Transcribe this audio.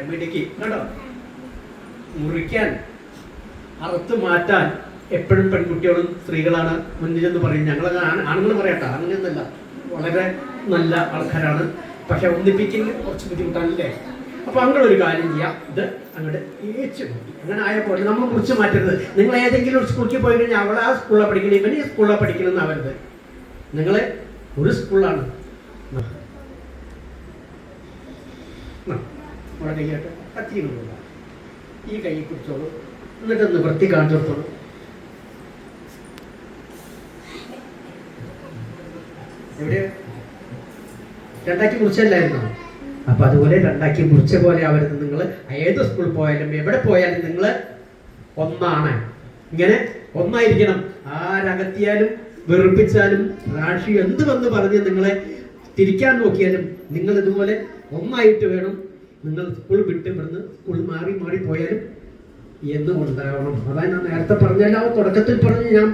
മിടുക്കി കേട്ടോ. മുറിക്കാൻ അറുത്ത് മാറ്റാൻ എപ്പോഴും പെൺകുട്ടികളും സ്ത്രീകളാണ് മുന്നിലെന്ന് പറയും. ഞങ്ങളത് ആണുങ്ങൾ പറയട്ടെ, അങ്ങനെയൊന്നല്ല, വളരെ നല്ല ആൾക്കാരാണ്. പക്ഷെ ഒന്നിപ്പിക്കൽ കുറച്ച് ബുദ്ധിമുട്ടാണല്ലേ. അപ്പൊ അങ്ങനെ ഒരു കാര്യം ചെയ്യാം, ഇത് അങ്ങോട്ട് ഏച്ചു മതി. അങ്ങനെ ആയപ്പോൾ നമ്മൾ മുറിച്ച് മാറ്റരുത്. നിങ്ങൾ ഏതെങ്കിലും ഒരു സ്കൂളിൽ പോയി കഴിഞ്ഞാൽ അവളെ ആ സ്കൂളിലാണ് പഠിക്കണം, ഇവന് ഈ സ്കൂളിലാണ് പഠിക്കണമെന്ന് ആവരുത്. നിങ്ങൾ ഒരു സ്കൂളിലാണ്. വളരെ കേട്ട് കത്തിയുന്നുള്ളൂ, ഈ കൈ പിടിച്ചോളൂ, എന്നിട്ടൊന്ന് വൃത്തി കാണിച്ചു കൊടുത്തോളൂ. എവിടെ രണ്ടാക്കി മുറിച്ചല്ലായിരുന്നോ? അപ്പൊ അതുപോലെ രണ്ടാക്കി മുറിച്ച പോലെ ആവരുത്. നിങ്ങൾ ഏത് സ്കൂളിൽ പോയാലും എവിടെ പോയാലും നിങ്ങൾ ഒന്നാണ്. ഇങ്ങനെ ഒന്നായിരിക്കണം. ആരകത്തിയാലും വെറുപ്പിച്ചാലും രാഷ്ട്രീയം എന്ത് വന്ന് പറഞ്ഞ് നിങ്ങളെ തിരിക്കാൻ നോക്കിയാലും നിങ്ങൾ ഇതുപോലെ ഒന്നായിട്ട് വേണം. നിങ്ങൾ സ്കൂൾ വിട്ട് ഇവിടുന്ന് സ്കൂൾ മാറി മാറി പോയാലും എന്നും ഉണ്ടാവണം. അതാണ് ഞാൻ നേരത്തെ പറഞ്ഞല്ലോ, തുടക്കത്തിൽ പറഞ്ഞ് ഞാൻ